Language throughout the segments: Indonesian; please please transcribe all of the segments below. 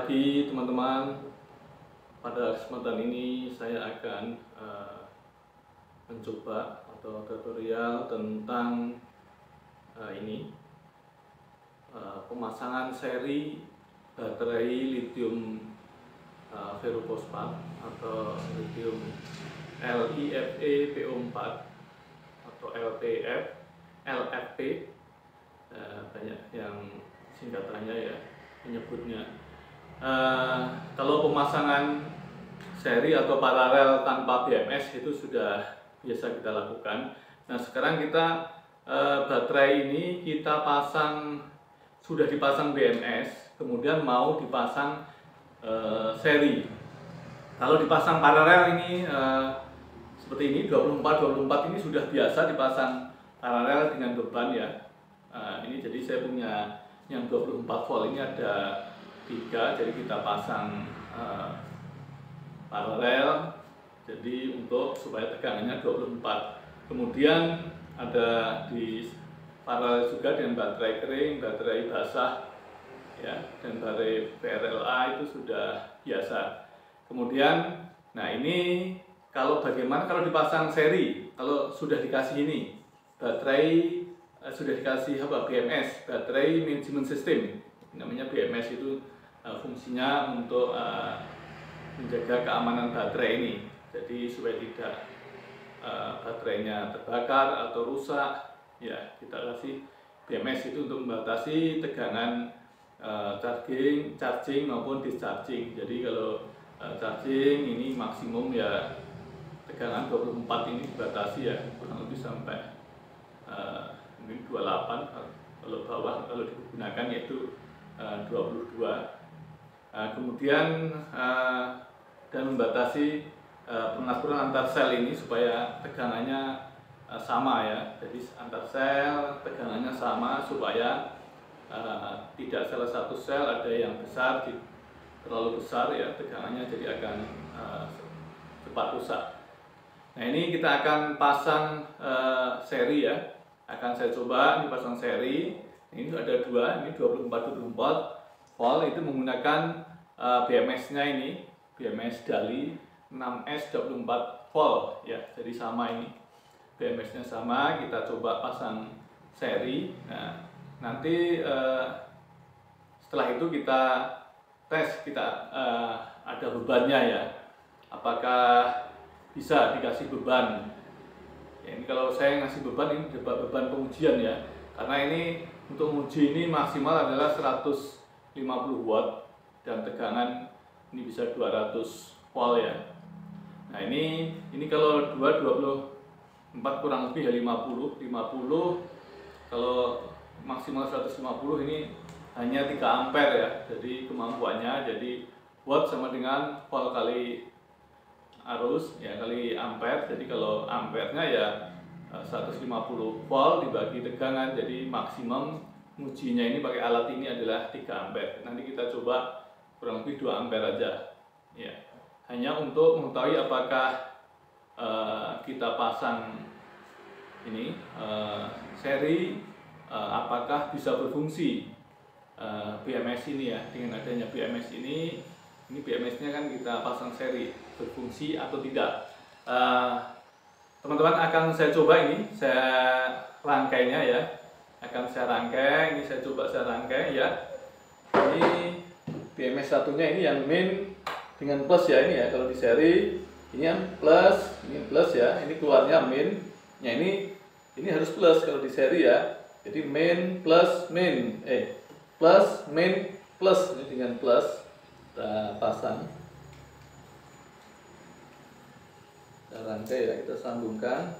pagi teman-teman. Pada kesempatan ini saya akan mencoba atau tutorial tentang pemasangan seri baterai lithium ferrofosfat atau lithium LiFePO4 atau LFP, banyak yang singkatannya ya menyebutnya. Kalau pemasangan seri atau paralel tanpa BMS itu sudah biasa kita lakukan. Nah, sekarang kita baterai ini kita pasang, sudah dipasang BMS, kemudian mau dipasang seri. Kalau dipasang paralel ini seperti ini 24 ini sudah biasa dipasang paralel dengan beban ya. Ini jadi saya punya yang 24 volt ini ada 3, jadi kita pasang paralel, jadi untuk supaya tegangannya 24. Kemudian ada di paralel juga dengan baterai kering, baterai basah ya, dan baterai VRLA itu sudah biasa. Kemudian nah ini kalau bagaimana kalau dipasang seri, kalau sudah dikasih ini baterai sudah dikasih BMS, baterai management system, namanya BMS itu fungsinya untuk menjaga keamanan baterai ini, jadi supaya tidak baterainya terbakar atau rusak ya, kita kasih BMS itu untuk membatasi tegangan charging maupun discharging. Jadi kalau charging ini maksimum ya tegangan 24 ini dibatasi ya, kurang lebih sampai mungkin 28, kalau bawah kalau digunakan yaitu 22. Kemudian dan membatasi pengaturan antar sel ini supaya tegangannya sama ya, jadi antar sel tegangannya sama supaya tidak salah satu sel ada yang besar, terlalu besar ya tegangannya, jadi akan cepat rusak. Nah, ini kita akan pasang seri ya, akan saya coba ini pasang seri. Ini ada 2, ini 24 volt itu menggunakan BMS-nya ini, BMS Dali 6S 24 volt ya, jadi sama ini BMS-nya sama. Kita coba pasang seri. Nah, nanti setelah itu kita tes, kita ada bebannya ya, apakah bisa dikasih beban ya. Ini kalau saya ngasih beban, ini beban pengujian ya, karena ini untuk menguji ini maksimal adalah 150 watt dan tegangan ini bisa 200 volt ya. Nah, ini kalau 24 kurang lebih ya 50 kalau maksimal 150 ini hanya 3 ampere ya, jadi kemampuannya, jadi watt sama dengan volt kali arus ya kali ampere. Jadi kalau ampernya ya 150 volt dibagi tegangan, jadi maksimum ujinya ini pakai alat ini adalah 3 ampere. Nanti kita coba kurang lebih 2 ampere aja ya, hanya untuk mengetahui apakah kita pasang ini seri, apakah bisa berfungsi BMS ini ya. Dengan adanya BMS ini BMS-nya kan kita pasang seri, berfungsi atau tidak. Teman-teman akan saya coba ini, saya rangkainya ya, akan saya rangkai. Ini saya coba saya rangkai ya. Ini BMS satunya ini yang min dengan plus ya, ini ya kalau di seri ini yang plus, ini plus ya, ini keluarnya min. Ya ini harus plus kalau di seri ya. Jadi min plus min, plus min plus, ini dengan plus. Kita pasang, kita rangkai ya, kita sambungkan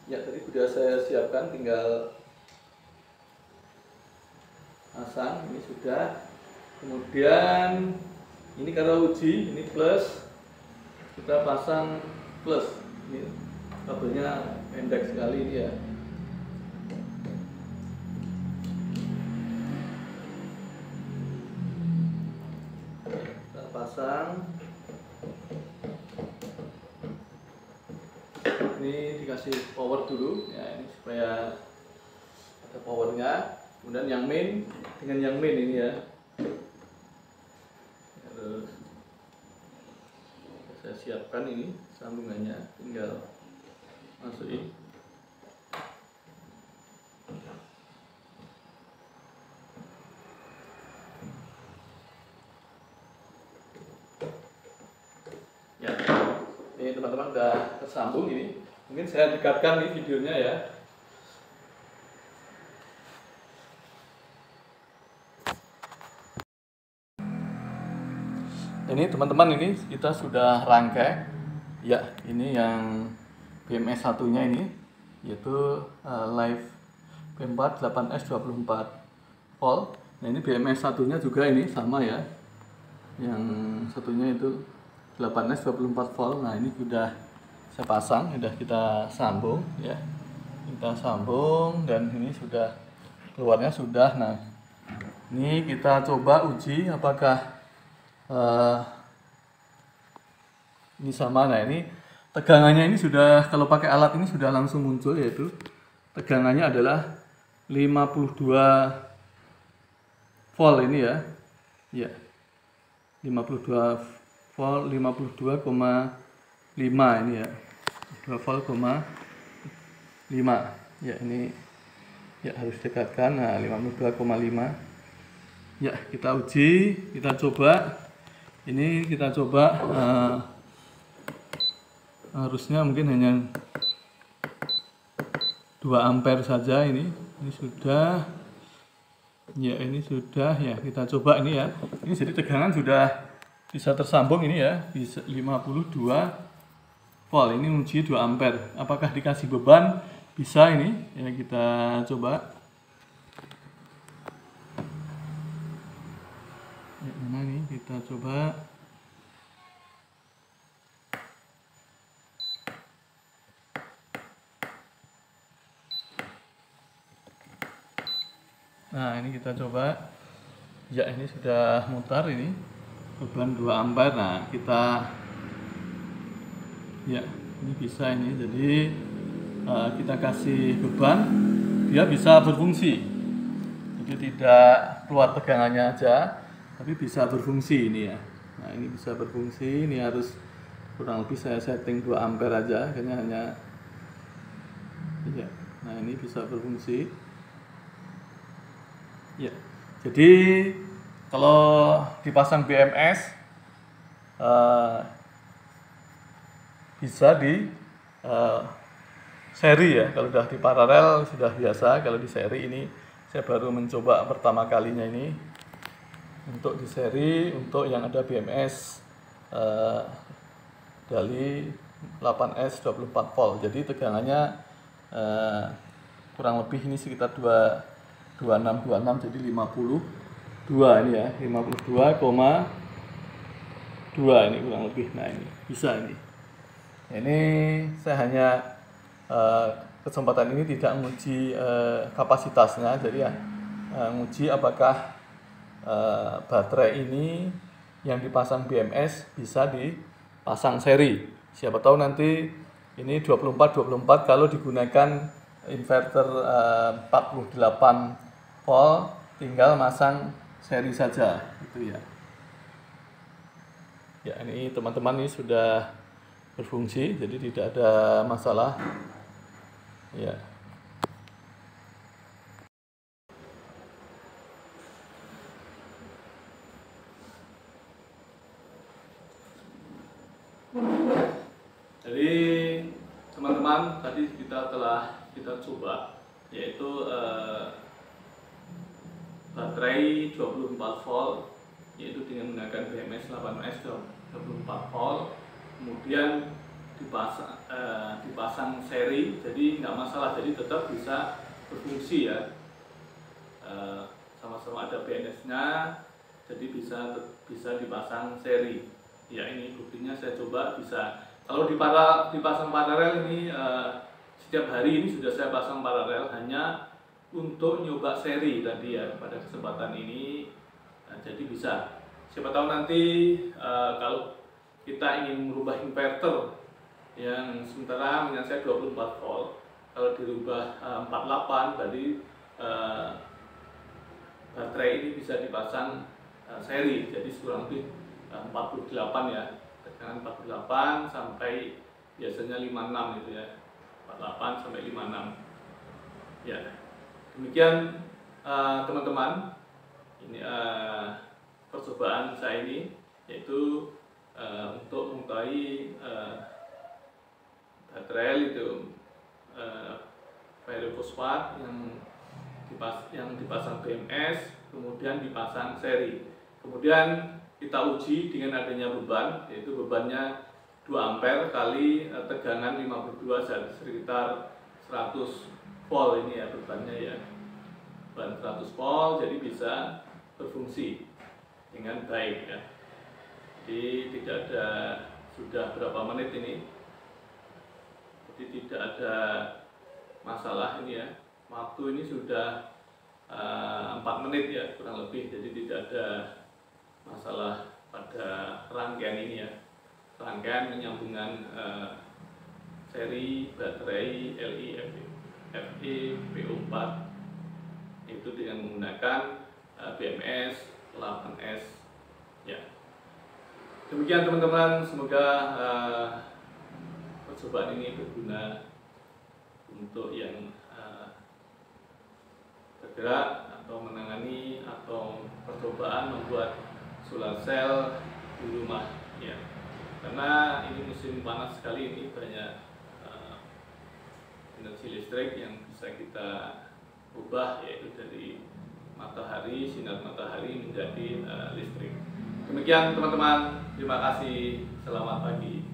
ya. Tadi sudah saya siapkan, tinggal pasang, ini sudah. Kemudian ini kalau uji ini plus, kita pasang plus. Ini kabelnya pendek sekali ini ya. Pasang, ini dikasih power dulu ya, ini supaya ada powernya. Kemudian yang main dengan yang main ini ya, Terus saya siapkan ini sambungannya, tinggal masukin. Ya, ini teman-teman udah tersambung ini. Mungkin saya dekatkan nih videonya ya. Ini teman-teman, ini kita sudah rangkai. Ya, ini yang BMS satunya ini, yaitu Live P4 8S 24 volt. Nah, ini BMS satunya juga ini sama ya. Yang satunya itu 8S 24 volt. Nah, ini sudah saya pasang, sudah kita sambung ya. Kita sambung dan ini sudah keluarnya sudah. Nah, ini kita coba uji apakah ini sama. Nah, ini tegangannya ini sudah, kalau pakai alat ini sudah langsung muncul, yaitu tegangannya adalah 52 volt ini ya. Ya. 52 volt, 52,5 ini ya. 2 volt,5. Ya, ini ya harus dekatkan. Nah, 52,5. Ya, kita uji, kita coba. Ini kita coba harusnya mungkin hanya 2 ampere saja ini. Ini sudah. Ya, ini sudah ya. Kita coba ini ya. Ini jadi tegangan sudah bisa tersambung ini ya. Bisa 52 volt. Ini uji 2 ampere. Apakah dikasih beban? Bisa ini. Ya, kita coba. Ya, mana nih? Kita coba. Nah, ini kita coba. Ya, ini sudah mutar ini. Beban 2 ampere. Nah, kita ya, ini bisa ini. Jadi kita kasih beban, dia bisa berfungsi. Jadi tidak keluar tegangannya aja, tapi bisa berfungsi ini ya. Nah, ini bisa berfungsi. Ini harus kurang lebih saya setting 2 ampere aja, kayaknya hanya ya. Nah, ini bisa berfungsi. Ya, jadi kalau dipasang BMS bisa di seri ya. Kalau sudah di paralel sudah biasa. Kalau di seri ini saya baru mencoba pertama kalinya ini untuk di seri, untuk yang ada BMS dari 8S 24 volt. Jadi tegangannya kurang lebih ini sekitar 26 jadi 52 ini ya, 52,2 ini kurang lebih. Nah, ini bisa ini. Ini saya hanya kesempatan ini tidak menguji kapasitasnya, jadi ya menguji apakah baterai ini yang dipasang BMS bisa dipasang seri. Siapa tahu nanti ini 24 kalau digunakan inverter 48 volt, tinggal masang seri saja gitu ya. Ya, ini teman-teman ini sudah berfungsi, jadi tidak ada masalah ya. Jadi teman-teman, tadi kita coba, yaitu baterai 24 volt, yaitu dengan menggunakan BMS 8S 24 volt, kemudian dipasang seri, jadi nggak masalah, jadi tetap bisa berfungsi ya. Sama-sama ada BMS-nya, jadi bisa dipasang seri. Ya, ini buktinya saya coba bisa. Kalau dipasang paralel ini setiap hari ini sudah saya pasang paralel, hanya untuk nyoba seri tadi ya pada kesempatan ini. Nah, jadi bisa. Siapa tahu nanti kalau kita ingin merubah inverter yang sementara menyelesaikan 24 volt, kalau dirubah 48 berarti baterai ini bisa dipasang seri. Jadi kurang lebih 48 ya, tegangan 48 sampai biasanya 56 itu ya, 48 sampai 56 ya. Demikian teman-teman, ini percobaan saya ini, yaitu untuk mengetahui baterai lithium pirofosfat yang dipasang BMS, kemudian dipasang seri. Kemudian kita uji dengan adanya beban, yaitu bebannya 2 ampere kali tegangan 52 sekitar 100 volt ini ya bebannya ya. Beban 100 volt, jadi bisa berfungsi dengan baik ya. Jadi tidak ada, sudah berapa menit ini, jadi tidak ada masalah ini ya. Waktu ini sudah 4 menit ya kurang lebih, jadi tidak ada masalah pada rangkaian ini ya, rangkaian penyambungan seri baterai LiFePO4 itu dengan menggunakan BMS 8S ya. Demikian teman-teman, semoga percobaan ini berguna untuk yang bergerak atau menangani atau percobaan membuat solar cell di rumah ya. Karena ini musim panas sekali, ini banyak energi listrik yang bisa kita ubah, yaitu dari matahari, sinar matahari menjadi listrik. Demikian teman-teman, terima kasih, selamat pagi.